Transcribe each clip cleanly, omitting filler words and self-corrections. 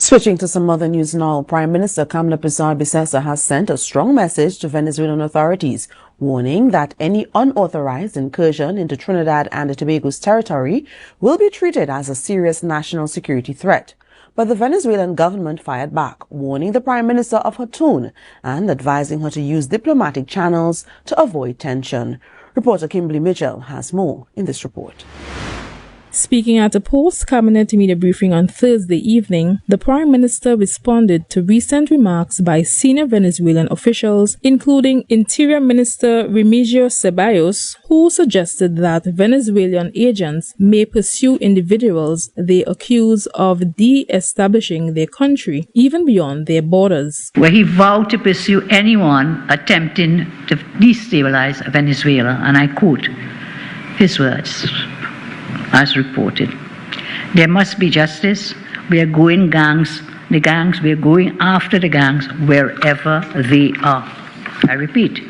Switching to some other news now, Prime Minister Kamla has sent a strong message to Venezuelan authorities, warning that any unauthorized incursion into Trinidad and Tobago's territory will be treated as a serious national security threat. But the Venezuelan government fired back, warning the Prime Minister of her tone and advising her to use diplomatic channels to avoid tension. Reporter Kimberly Mitchell has more in this report. Speaking at a post-cabinet media briefing on Thursday evening, the Prime Minister responded to recent remarks by senior Venezuelan officials, including Interior Minister Remigio Ceballos, who suggested that Venezuelan agents may pursue individuals they accuse of de-establishing their country, even beyond their borders. Where he vowed to pursue anyone attempting to destabilize Venezuela, and I quote his words, as reported. There must be justice. We are going we are going after the gangs wherever they are. I repeat,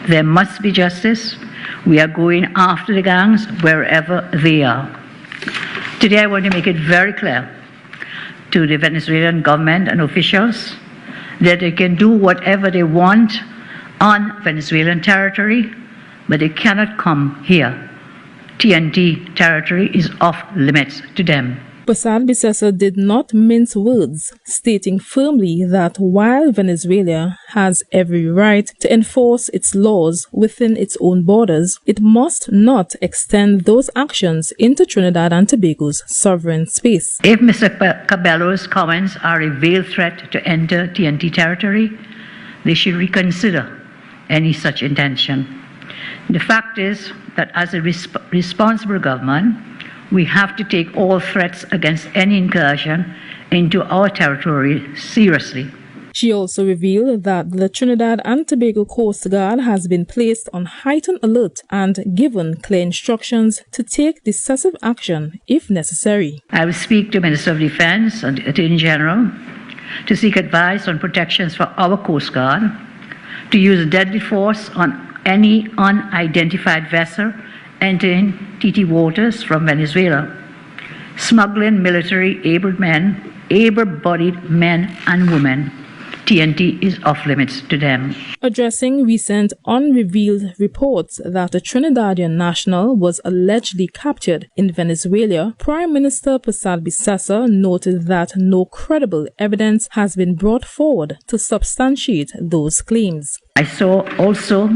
there must be justice. We are going after the gangs wherever they are. Today I want to make it very clear to the Venezuelan government and officials that they can do whatever they want on Venezuelan territory, but they cannot come here. TNT territory is off limits to them. Posad-Bissessor did not mince words, stating firmly that while Venezuela has every right to enforce its laws within its own borders, it must not extend those actions into Trinidad and Tobago's sovereign space. If Mr. Cabello's comments are a veiled threat to enter TNT territory, they should reconsider any such intention. The fact is that as a responsible government, we have to take all threats against any incursion into our territory seriously. She also revealed that the Trinidad and Tobago Coast Guard has been placed on heightened alert and given clear instructions to take decisive action if necessary. I will speak to Minister of Defense and the Attorney General to seek advice on protections for our Coast Guard, to use deadly force on any unidentified vessel entering TT waters from Venezuela, smuggling military able-bodied men and women. TNT is off limits to them. Addressing recent unrevealed reports that a Trinidadian national was allegedly captured in Venezuela, Prime Minister Posad-Bissessor noted that no credible evidence has been brought forward to substantiate those claims. I saw also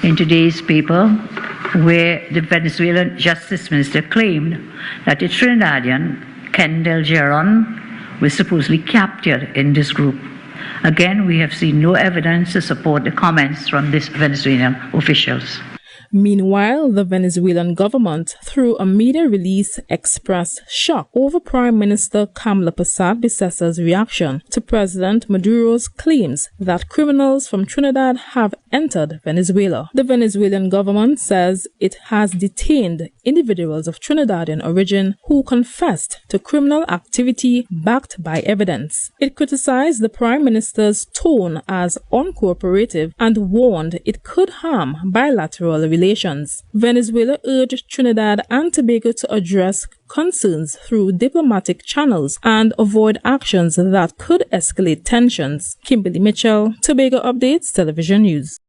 in today's paper where the Venezuelan Justice Minister claimed that the Trinidadian Kendall Geron was supposedly captured in this group. Again, we have seen no evidence to support the comments from these Venezuelan officials. Meanwhile, the Venezuelan government, through a media release, expressed shock over Prime Minister Kamla Posad-Bissessor's reaction to President Maduro's claims that criminals from Trinidad have entered Venezuela. The Venezuelan government says it has detained individuals of Trinidadian origin who confessed to criminal activity backed by evidence. It criticized the Prime Minister's tone as uncooperative and warned it could harm bilateral relations. Venezuela urged Trinidad and Tobago to address concerns through diplomatic channels and avoid actions that could escalate tensions. Kimberly Mitchell, Tobago Updates Television News.